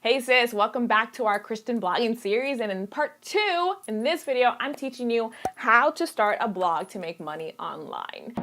Hey sis, welcome back to our Christian blogging series, and in part 2, in this video, I'm teaching you how to start a blog to make money online.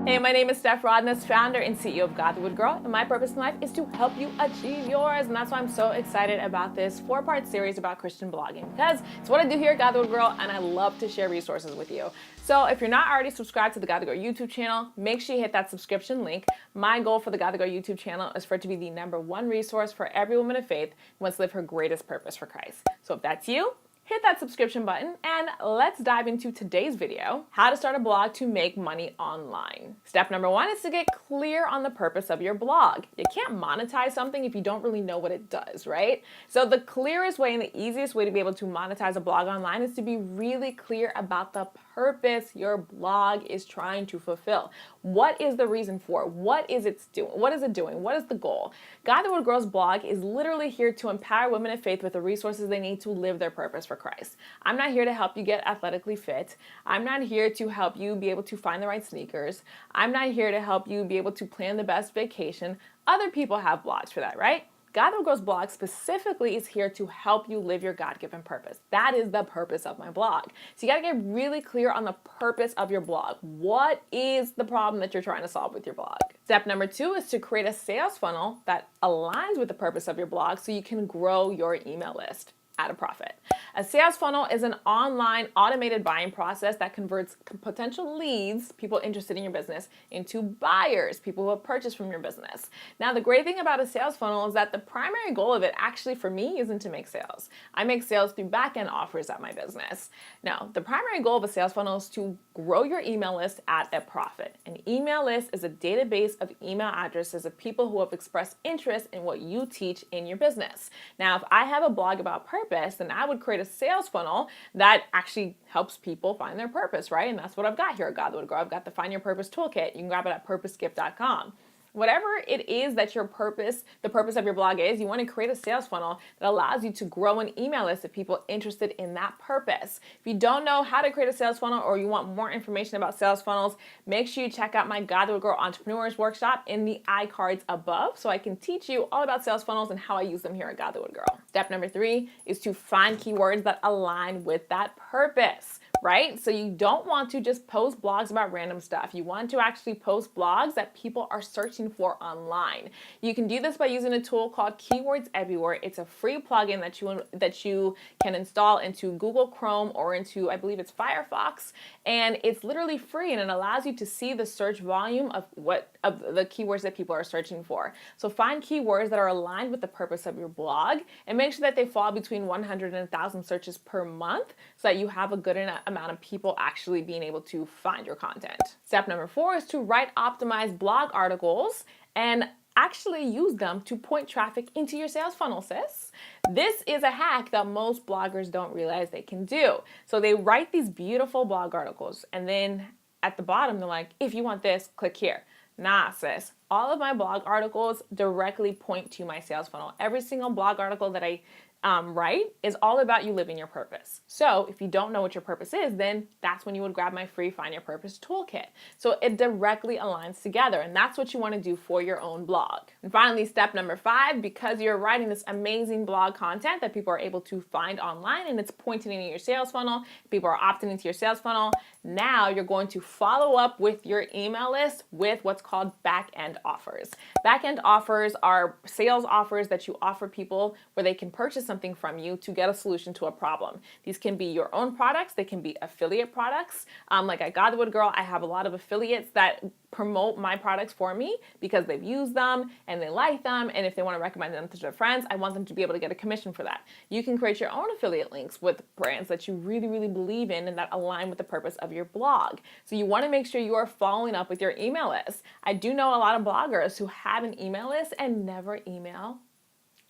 Hey, my name is Steph Rodness, founder and CEO of God the Wood Girl, and my purpose in life is to help you achieve yours, and that's why I'm so excited about this 4-part series about Christian blogging, because it's what I do here at God the Wood Girl, and I love to share resources with you. So if you're not already subscribed to the God the Girl YouTube channel, make sure you hit that subscription link. My goal for the God the Girl YouTube channel is for it to be the #1 resource for every woman of faith who wants to live her greatest purpose for Christ. So if that's you, hit that subscription button and let's dive into today's video, how to start a blog to make money online. Step #1 is to get clear on the purpose of your blog. You can't monetize something if you don't really know what it does, right? So the clearest way and the easiest way to be able to monetize a blog online is to be really clear about the purpose your blog is trying to fulfill. What is the reason for it? What is it doing? What is it doing? What is the goal? God the Wood Girl's blog is literally here to empower women of faith with the resources they need to live their purpose for Christ. I'm not here to help you get athletically fit. I'm not here to help you be able to find the right sneakers. I'm not here to help you be able to plan the best vacation. Other people have blogs for that, right? God the Wood Girl's blog specifically is here to help you live your God-given purpose. That is the purpose of my blog. So you got to get really clear on the purpose of your blog. What is the problem that you're trying to solve with your blog? Step #2 is to create a sales funnel that aligns with the purpose of your blog so you can grow your email list at a profit. A sales funnel is an online automated buying process that converts potential leads, people interested in your business, into buyers, people who have purchased from your business. Now, the great thing about a sales funnel is that the primary goal of it actually for me isn't to make sales. I make sales through back-end offers at my business. Now, the primary goal of a sales funnel is to grow your email list at a profit. An email list is a database of email addresses of people who have expressed interest in what you teach in your business. Now, if I have a blog about purpose, then I would create a sales funnel that actually helps people find their purpose, right? And that's what I've got here at God the Wood Girl. I've got the Find Your Purpose Toolkit. You can grab it at purposegift.com. Whatever it is that your purpose, the purpose of your blog is, you want to create a sales funnel that allows you to grow an email list of people interested in that purpose. If you don't know how to create a sales funnel or you want more information about sales funnels, make sure you check out my God the Wood Girl Entrepreneurs Workshop in the iCards above so I can teach you all about sales funnels and how I use them here at God the Wood Girl. Step #3 is to find keywords that align with that purpose, right? So you don't want to just post blogs about random stuff. You want to actually post blogs that people are searching for online. You can do this by using a tool called Keywords Everywhere. It's a free plugin that you can install into Google Chrome or into, I believe it's Firefox, and it's literally free and it allows you to see the search volume of the keywords that people are searching for. So find keywords that are aligned with the purpose of your blog and make sure that they fall between 100 and 1,000 searches per month so that you have a good amount of people actually being able to find your content. Step #4 is to write optimized blog articles and actually use them to point traffic into your sales funnel, sis. This is a hack that most bloggers don't realize they can do. So they write these beautiful blog articles and then at the bottom they're like, if you want this, click here. Nah, sis. All of my blog articles directly point to my sales funnel. Every single blog article that I write is all about you living your purpose. So if you don't know what your purpose is, then that's when you would grab my free Find Your Purpose Toolkit. So it directly aligns together, and that's what you want to do for your own blog. And finally, step #5, because you're writing this amazing blog content that people are able to find online and it's pointing into your sales funnel, people are opting into your sales funnel, now you're going to follow up with your email list with what's called back-end offers. Back-end offers are sales offers that you offer people where they can purchase something from you to get a solution to a problem. These can be your own products, they can be affiliate products. Like at God the Wood Girl, I have a lot of affiliates that promote my products for me because they've used them and they like them, and if they want to recommend them to their friends, I want them to be able to get a commission for that. You can create your own affiliate links with brands that you really, really believe in and that align with the purpose of your blog. So you want to make sure you are following up with your email list. I do know a lot of bloggers who have an email list and never email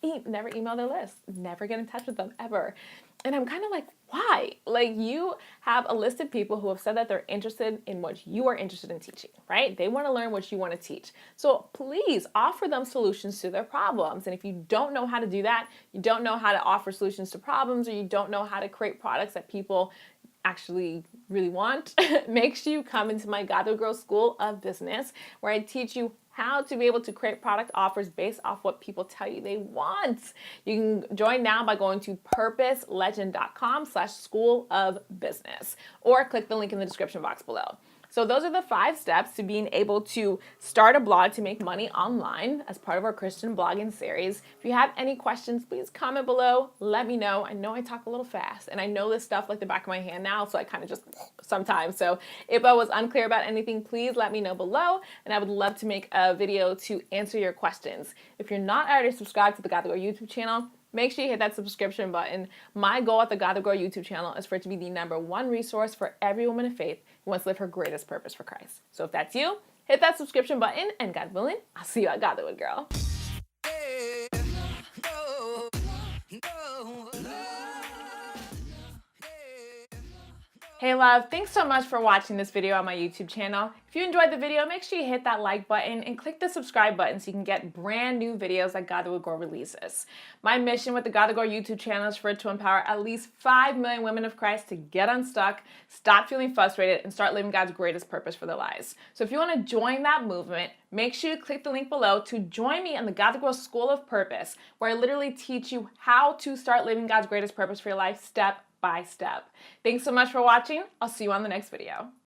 their list, never get in touch with them ever. And I'm kind of like, why? Like, you have a list of people who have said that they're interested in what you are interested in teaching, right? They want to learn what you want to teach. So please offer them solutions to their problems. And if you don't know how to do that, you don't know how to offer solutions to problems, or you don't know how to create products that people actually really want, make sure you come into my God the Wood Girl School of Business, where I teach you how to be able to create product offers based off what people tell you they want. You can join now by going to purposelegend.com/school of business or click the link in the description box below. So those are the 5 steps to being able to start a blog to make money online as part of our Christian blogging series. If you have any questions, please comment below. Let me know. I know I talk a little fast and I know this stuff like the back of my hand now, so I kind of just sometimes. So if I was unclear about anything, please let me know below and I would love to make a video to answer your questions. If you're not already subscribed to the God to Grow YouTube channel, make sure you hit that subscription button. My goal at the God to Grow YouTube channel is for it to be the #1 resource for every woman of faith who wants to live her greatest purpose for Christ. So if that's you, hit that subscription button, and God willing, I'll see you at God to Grow. Hey love, thanks so much for watching this video on my YouTube channel. If you enjoyed the video, make sure you hit that like button and click the subscribe button so you can get brand new videos that God Will Grow releases. My mission with the God Will Grow YouTube channel is for it to empower at least 5 million women of Christ to get unstuck, stop feeling frustrated, and start living God's greatest purpose for their lives. So if you want to join that movement, make sure you click the link below to join me in the God to Grow School of Purpose, where I literally teach you how to start living God's greatest purpose for your life step by step. Thanks so much for watching. I'll see you on the next video.